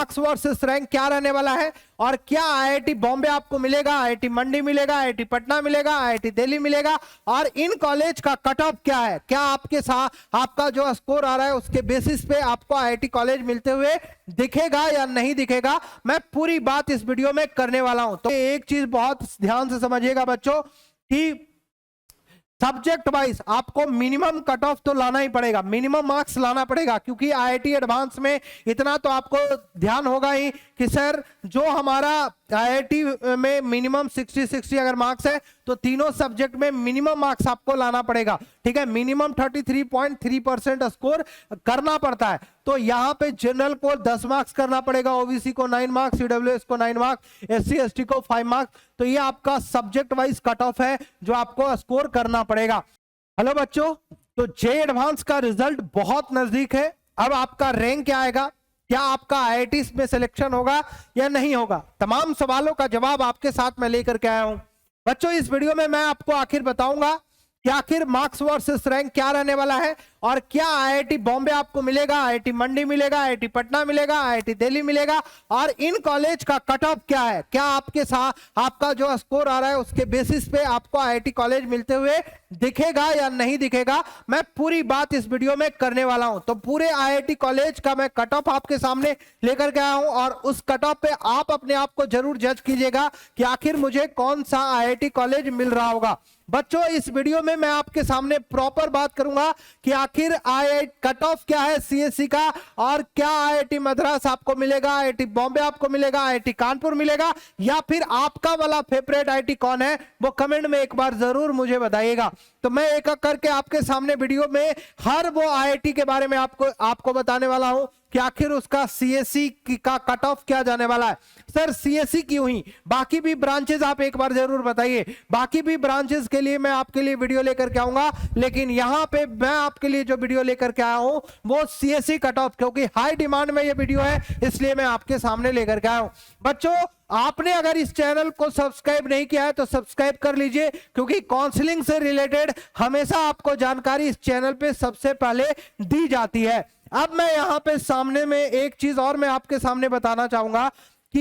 Marks versus rank क्या रहने वाला है और क्या आईआईटी बॉम्बे आपको मिलेगा, आईआईटी मंडी मिलेगा, आईआईटी पटना मिलेगा, आईआईटी दिल्ली मिलेगा और इन कॉलेज का कट ऑफ क्या है, क्या आपके साथ आपका जो स्कोर आ रहा है उसके बेसिस पे आपको आईआईटी कॉलेज मिलते हुए दिखेगा या नहीं दिखेगा, मैं पूरी बात इस वीडियो में करने वाला हूं। तो एक चीज बहुत ध्यान से समझिएगा बच्चों कि सब्जेक्ट वाइज आपको मिनिमम कट ऑफ तो लाना ही पड़ेगा, मिनिमम मार्क्स लाना पड़ेगा, क्योंकि आईआईटी एडवांस में इतना तो आपको ध्यान होगा ही कि सर जो हमारा आईआईटी में मिनिमम 60 अगर मार्क्स है तो तीनों सब्जेक्ट में मिनिमम मार्क्स आपको लाना पड़ेगा, ठीक है। मिनिमम 33.3% स्कोर करना पड़ता है। तो यहाँ पे जनरल को 10 मार्क्स करना पड़ेगा, ओबीसी को 9 मार्क्स, ईडब्ल्यूएस को 9 मार्क्स, एससी एसटी को 5 मार्क्स। तो ये आपका सब्जेक्ट वाइज कट ऑफ है जो आपको स्कोर करना पड़ेगा। हेलो बच्चों, तो जे एडवांस का रिजल्ट बहुत नजदीक है। अब आपका रैंक क्या आएगा, क्या आपका आईआईटी में सिलेक्शन होगा या नहीं होगा, तमाम सवालों का जवाब आपके साथ में लेकर के आया हूं बच्चों। इस वीडियो में मैं आपको आखिर बताऊंगा कि आखिर मार्क्स वर्सेस रैंक क्या रहने वाला है और क्या आईआईटी बॉम्बे आपको मिलेगा, आईआईटी मंडी मिलेगा, आईआईटी पटना मिलेगा, आईआईटी दिल्ली मिलेगा और इन कॉलेज का कट ऑफ क्या है, क्या आपके साथ आपका जो स्कोर आ रहा है उसके बेसिस पे आपको आईआईटी कॉलेज मिलते हुए दिखेगा या नहीं दिखेगा, मैं पूरी बात इस वीडियो में करने वाला हूं। तो पूरे आईआईटी कॉलेज का मैं कट ऑफ आपके सामने लेकर के आया हूं और उस कट ऑफ पे आप अपने आप को जरूर जज कीजिएगा कि आखिर मुझे कौन सा आईआईटी कॉलेज मिल रहा होगा। बच्चों इस वीडियो में मैं आपके सामने प्रॉपर बात करूंगा कि आखिर आईआईटी कट ऑफ क्या है सीएससी का और क्या आईआईटी मद्रास आपको मिलेगा, आईआईटी बॉम्बे आपको मिलेगा, आईआईटी कानपुर मिलेगा या फिर आपका वाला फेवरेट आईआईटी कौन है वो कमेंट में एक बार जरूर मुझे बताइएगा। तो मैं एक एक करके आपके सामने वीडियो में हर वो आईआईटी के बारे में आपको बताने वाला हूं कि आखिर उसका सीएससी का कट ऑफ क्या जाने वाला है। सर सीएससी क्यों ही, बाकी भी ब्रांचेस आप एक बार जरूर बताइए, बाकी भी ब्रांचेस के लिए मैं आपके लिए वीडियो लेकर के आऊंगा, लेकिन यहां पे मैं आपके लिए जो वीडियो लेकर के आया हूं वो सीएससी कट ऑफ, क्योंकि हाई डिमांड में ये वीडियो है इसलिए मैं आपके सामने लेकर के आया हूं। बच्चों आपने अगर इस चैनल को सब्सक्राइब नहीं किया है तो सब्सक्राइब कर लीजिए, क्योंकि काउंसलिंग से रिलेटेड हमेशा आपको जानकारी इस चैनल पे सबसे पहले दी जाती है। अब मैं यहां पे सामने में एक चीज और मैं आपके सामने बताना चाहूंगा कि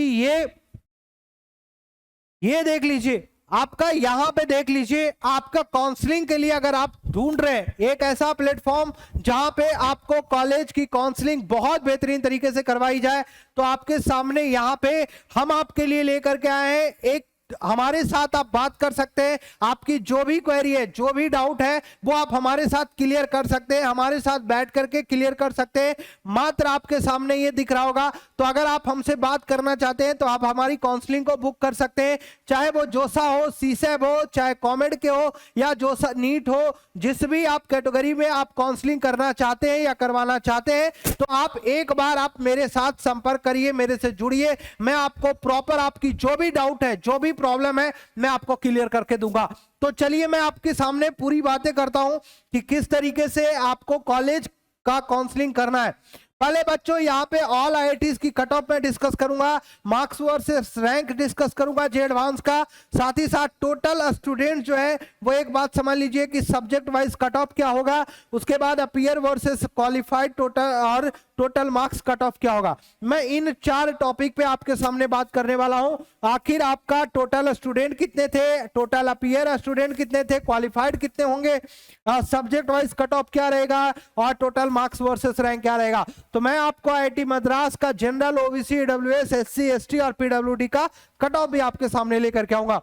ये देख लीजिए, आपका यहां पे देख लीजिए, आपका काउंसलिंग के लिए अगर आप ढूंढ रहे हैं एक ऐसा प्लेटफॉर्म जहां पे आपको कॉलेज की काउंसलिंग बहुत बेहतरीन तरीके से करवाई जाए, तो आपके सामने यहां पे हम आपके लिए लेकर के आए हैं एक, हमारे साथ आप बात कर सकते हैं, आपकी जो भी क्वेरी है जो भी डाउट है वो आप हमारे साथ क्लियर कर सकते हैं, हमारे साथ बैठ करके क्लियर कर सकते हैं। मात्र आपके सामने ये दिख रहा होगा। तो अगर आप हमसे बात करना चाहते हैं तो आप हमारी काउंसलिंग को बुक कर सकते हैं, चाहे वो जोसा हो, सीसेब हो, चाहे कॉमेड के हो या जोसा नीट हो, जिस भी आप कैटेगरी में आप काउंसलिंग करना चाहते हैं या करवाना चाहते हैं तो आप एक बार आप मेरे साथ संपर्क करिए, मेरे से जुड़िए, मैं आपको प्रॉपर आपकी जो भी डाउट है जो भी प्रॉब्लम है मैं आपको क्लियर करके दूंगा। तो चलिए मैं आपके सामने पूरी बातें करता हूं कि किस तरीके से आपको कॉलेज का काउंसलिंग करना है। पहले बच्चों यहाँ पे ऑल आईआईटीज की कट ऑफ में डिस्कस करूंगा, मार्क्स वर्सेस रैंक डिस्कस करूंगा जे एडवांस का, साथ ही साथ टोटल स्टूडेंट जो है वो एक बात समझ लीजिए कि सब्जेक्ट वाइज कट ऑफ क्या होगा, उसके बाद अपीयर वर्सेस क्वालिफाइड टोटल और टोटल मार्क्स कट ऑफ क्या होगा। मैं इन 4 टॉपिक पे आपके सामने बात करने वाला हूं। आखिर आपका टोटल स्टूडेंट कितने थे, टोटल अपीयर स्टूडेंट कितने थे, क्वालिफाइड कितने होंगे, सब्जेक्ट वाइज कट ऑफ क्या रहेगा और टोटल मार्क्स वर्सेस रैंक क्या रहेगा। तो मैं आपको आईआईटी मद्रास का general, OBC, EWS, SC ST और पीडब्ल्यूडी का कट ऑफ भी आपके सामने लेकर के आऊंगा।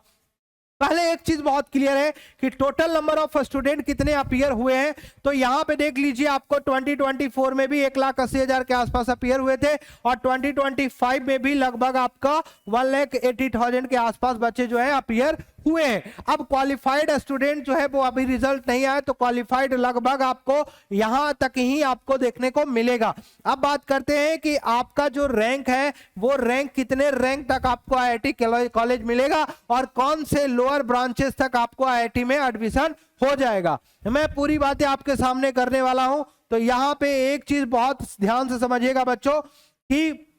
पहले एक चीज बहुत क्लियर है कि टोटल नंबर ऑफ स्टूडेंट कितने अपीयर हुए हैं। तो यहां पे देख लीजिए आपको 2024 में भी 1,80,000 के आसपास अपीयर हुए थे और 2025 में भी लगभग आपका 1,80,000 के आसपास बच्चे जो है अपीयर हुए हैं। अब क्वालिफाइड स्टूडेंट जो है वो अभी रिजल्ट नहीं आया, तो क्वालिफाइड लगभग आपको यहां तक ही आपको देखने को मिलेगा। अब बात करते हैं कि आपका जो रैंक है वो रैंक कितने रैंक तक आपको आईआईटी कॉलेज मिलेगा और कौन से लोअर ब्रांचेस तक आपको आईआईटी में एडमिशन हो जाएगा। मैं पूरी बातें आपके सामने करने वाला हूं। तो यहां पे एक चीज बहुत ध्यान से समझिएगा बच्चों कि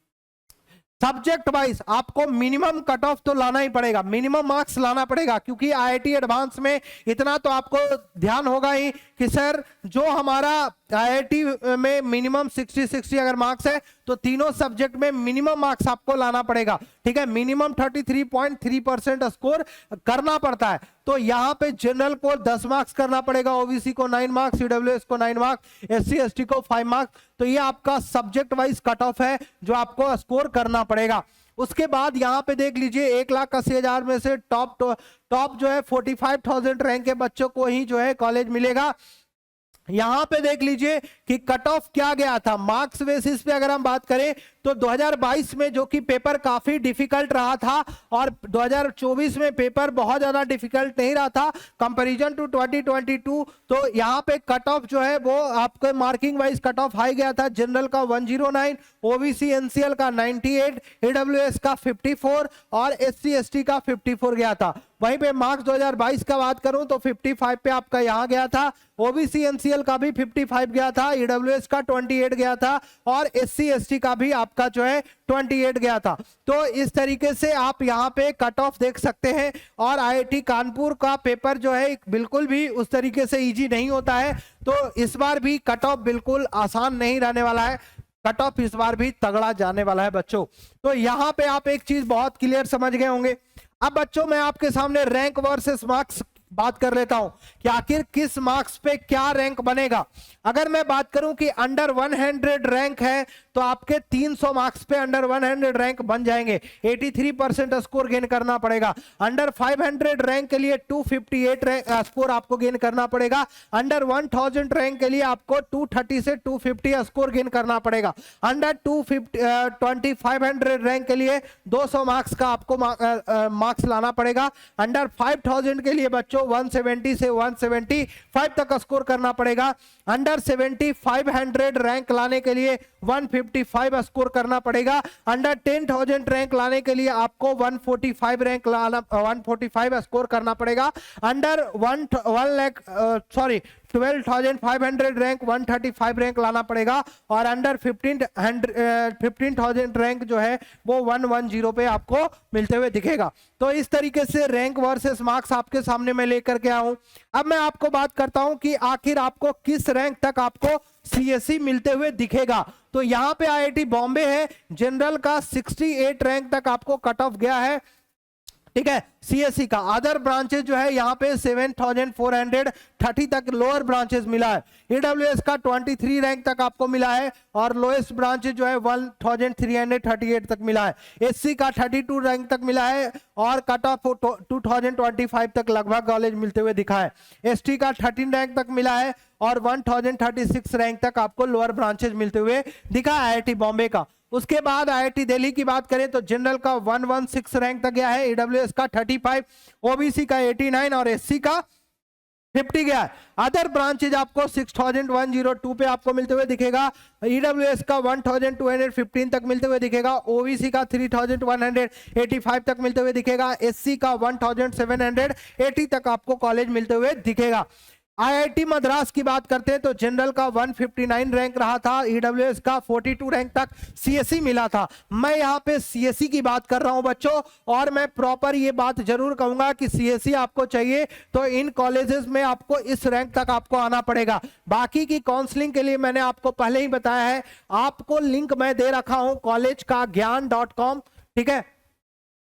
सब्जेक्ट वाइज आपको मिनिमम कट ऑफ तो लाना ही पड़ेगा, मिनिमम मार्क्स लाना पड़ेगा, क्योंकि आईआईटी एडवांस में इतना तो आपको ध्यान होगा ही कि सर जो हमारा आईआईटी में मिनिमम 60 अगर मार्क्स है तो तीनों सब्जेक्ट में मिनिमम मार्क्स आपको लाना पड़ेगा, ठीक है, मिनिमम 33.3% स्कोर करना पड़ता है। तो यहाँ पे जनरल को 10 मार्क्स करना पड़ेगा, ओबीसी को 9 मार्क्स, ईडब्ल्यूएस को 9 मार्क्स, एससी एसटी को 5 मार्क्स। तो ये आपका सब्जेक्ट वाइज कट ऑफ है जो आपको स्कोर करना पड़ेगा। उसके बाद यहाँ पे देख लीजिए 1,80,000 में से टॉप जो है 45,000 रैंक के बच्चों को ही जो है कॉलेज मिलेगा। यहां पे देख लीजिए कि कट ऑफ क्या गया था मार्क्स बेसिस पे। अगर हम बात करें तो 2022 में जो कि पेपर काफी डिफिकल्ट रहा था और 2024 में पेपर बहुत ज्यादा डिफिकल्ट नहीं रहा था कंपैरिजन टू 2022। तो यहां पे कट ऑफ जो है वो आपके marking wise cut off high गया था। जनरल का 109, ओबीसी एनसीएल का 98, ईडब्ल्यूएस का 54 और एससी एसटी का 54 गया था। वहीं पे मार्क्स 2022 का बात करूं तो 55 पे आपका यहां गया था, ओबीसी एनसीएल का भी 55 गया था, ईडब्ल्यूएस का 28 गया था और एससी एसटी का भी आपका जो है 28 गया था। तो इस तरीके से आप यहां पे कट ऑफ देख सकते हैं। और आईआईटी कानपुर का पेपर जो है बिल्कुल भी उस तरीके से इजी नहीं होता है, तो इस बार भी कट ऑफ बिल्कुल आसान नहीं रहने वाला है, कट ऑफ इस बार भी तगड़ा जाने वाला है बच्चों। तो यहां पे आप एक चीज बहुत क्लियर समझ गए होंगे। अब बच्चों मैं आपके सामने रैंक वर्सेस मार्क्स बात कर लेता हूं कि आखिर किस मार्क्स पे क्या रैंक बनेगा। अगर मैं बात करूं कि अंडर 100 रैंक है तो आपके 300 मार्क्स पे अंडर 100 रैंक बन जाएंगे, 83% स्कोर गेन करना पड़ेगा। अंडर 500 रैंक के लिए 258 स्कोर आपको गेन करना पड़ेगा। अंडर 1000 रैंक के लिए आपको 230 से 250 स्कोर गेन करना पड़ेगा। अंडर 2500 रैंक के लिए 200 मार्क्स का आपको मार्क्स लाना पड़ेगा। अंडर 5000 के लिए बच्चों 170 से 175 तक स्कोर करना पड़ेगा। अंडर 7500 रैंक लाने के लिए 155 स्कोर करना पड़ेगा। अंडर 10,000 रैंक लाने के लिए आपको 145 स्कोर करना पड़ेगा। अंडर 12,500 रैंक 135 रैंक लाना पड़ेगा और अंडर 15,000 रैंक जो है वो 110 पे आपको मिलते हुए दिखेगा। तो इस तरीके से रैंक वर्सेस मार्क्स आपके सामने मैं लेकर के आऊं। अब मैं आपको बात करता हूं कि आखिर आपको किस रैंक तक आपको सीएससी मिलते हुए दिखेगा। तो यहां पे आईआईटी बॉम्बे है, जनरल का 68 रैंक तक आपको कट ऑफ गया है, ठीक है, सीएससी का। अदर ब्रांचेस जो है यहाँ पे 7,430 तक लोअर ब्रांचेस मिला है। ईडब्ल्यूएस का 23 रैंक तक आपको मिला है और लोएस्ट ब्रांचेस जो है 1,338 तक मिला है। एससी का 32 रैंक तक मिला है और कट ऑफ 2025 तक लगभग कॉलेज मिलते हुए दिखा है। एसटी का 13 रैंक तक मिला है और 1,036 रैंक तक आपको लोअर ब्रांचेस मिलते हुए दिखा है आईआईटी बॉम्बे का। उसके बाद आईआईटी दिल्ली की बात करें तो जनरल का 116 रैंक तक गया है, ईडब्ल्यूएस का 35, ओबीसी का 89 और एससी का 50 गया है। अदर ब्रांचेज आपको 6,102 पे आपको मिलते हुए दिखेगा। ईडब्ल्यूएस का 1,215 तक मिलते हुए दिखेगा, ओबीसी का 3,185 तक मिलते हुए दिखेगा, एससी का 1,780 तक आपको कॉलेज मिलते हुए दिखेगा। आईआईटी मद्रास की बात करते हैं तो जनरल का 159 रैंक रहा था, ईडब्ल्यूएस का 42 रैंक तक सीएससी मिला था। मैं यहाँ पे सीएससी की बात कर रहा हूं बच्चों, और मैं प्रॉपर ये बात जरूर कहूंगा कि सीएससी आपको चाहिए तो इन कॉलेजेस में आपको इस रैंक तक आपको आना पड़ेगा। बाकी की काउंसलिंग के लिए मैंने आपको पहले ही बताया है, आपको लिंक मैं दे रखा हूं कॉलेज का ज्ञान.com, ठीक है,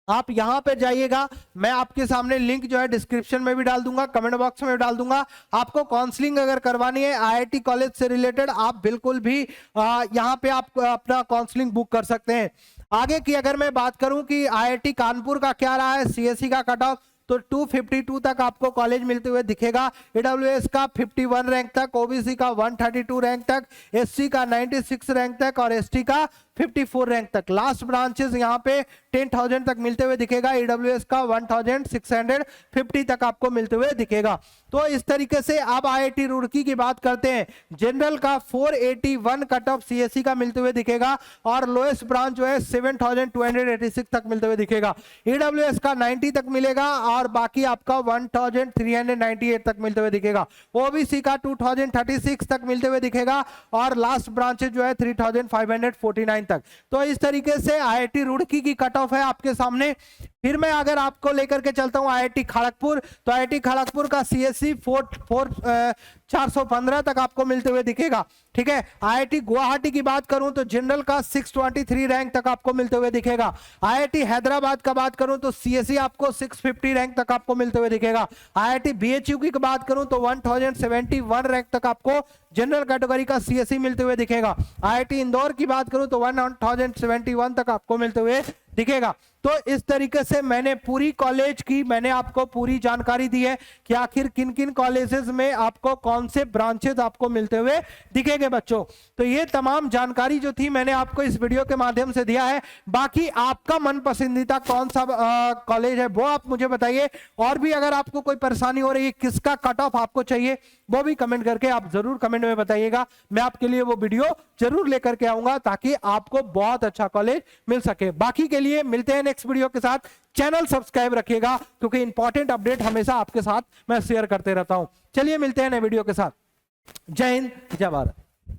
आप यहां पे जाइएगा। मैं आपके सामने लिंक जो है डिस्क्रिप्शन में भी डाल दूंगा, कमेंट बॉक्स में भी डाल दूंगा। आपको काउंसलिंग अगर करवानी है आईआईटी कॉलेज से रिलेटेड, आप बिल्कुल भी यहां पे आप अपना काउंसलिंग बुक कर सकते हैं। आगे की अगर मैं बात करूं कि आईआईटी कानपुर का क्या रहा है सीएससी का कट ऑफ, तो 252 तक आपको कॉलेज मिलते हुए दिखेगा। ईडब्ल्यूएस का 51 रैंक तक, ओबीसी का 132 रैंक तक, एससी का 96 रैंक तक और एसटी का 54 रैंक तक। लास्ट ब्रांचेस यहाँ पे 10,000 तक मिलते हुए दिखेगा, ईडब्ल्यूएस का 1,650 तक आपको मिलते हुए दिखेगा। तो इस तरीके से अब आईआईटी रुड़की की बात करते हैं। जनरल का 481 कट ऑफ सीएससी का मिलते हुए दिखेगा और लोएस्ट ब्रांच जो है 7,286 तक मिलते हुए दिखेगा। ईडब्ल्यूएस का 90 तक मिलेगा और बाकी आपका 1,398 तक मिलते हुए दिखेगा। ओबीसी का 2,036 तक मिलते हुए दिखेगा और लास्ट ब्रांचेस जो है 3,549 तक। तो इस तरीके से आईआईटी रुड़की की कट ऑफ है आपके सामने। फिर मैं अगर आपको लेकर के चलता हूं आईआईटी खड़गपुर, तो आईआईटी खड़गपुर का सीएससी 415 तक आपको मिलते हुए दिखेगा। ठीक है, आईआईटी गुवाहाटी की बात करूं तो जनरल का 623 रैंक तक आपको मिलते हुए दिखेगा। आईआईटी हैदराबाद का बात करूं तो सीएससी आपको 650 रैंक तक आपको मिलते हुए दिखेगा। आईआईटी बीएचयू की बात करूं तो 1071 रैंक तक आपको जनरल कैटेगरी का सीएससी मिलते हुए दिखेगा। आईआईटी इंदौर की बात करूं तो 1071 तक आपको मिलते हुए दिखेगा। तो इस तरीके से मैंने पूरी कॉलेज की मैंने आपको पूरी जानकारी दी है कि आखिर किन किन कॉलेजेस में आपको कौन से ब्रांचेस आपको मिलते हुए दिखेंगे बच्चों। तो ये तमाम जानकारी जो थी मैंने आपको इस वीडियो के माध्यम से दिया है। बाकी आपका मन पसंदीदा कौन सा कॉलेज है वो आप मुझे बताइए, और भी अगर आपको कोई परेशानी हो रही है, किसका कट ऑफ आपको चाहिए, वो भी कमेंट करके आप जरूर कमेंट में बताइएगा। मैं आपके लिए वो वीडियो जरूर लेकर के आऊंगा ताकि आपको बहुत अच्छा कॉलेज मिल सके। बाकी के लिए मिलते हैं नेक्स्ट वीडियो के साथ। चैनल सब्सक्राइब रखिएगा क्योंकि इंपॉर्टेंट अपडेट हमेशा आपके साथ मैं शेयर करते रहता हूं। चलिए मिलते हैं नए वीडियो के साथ। जय हिंद, जय भारत।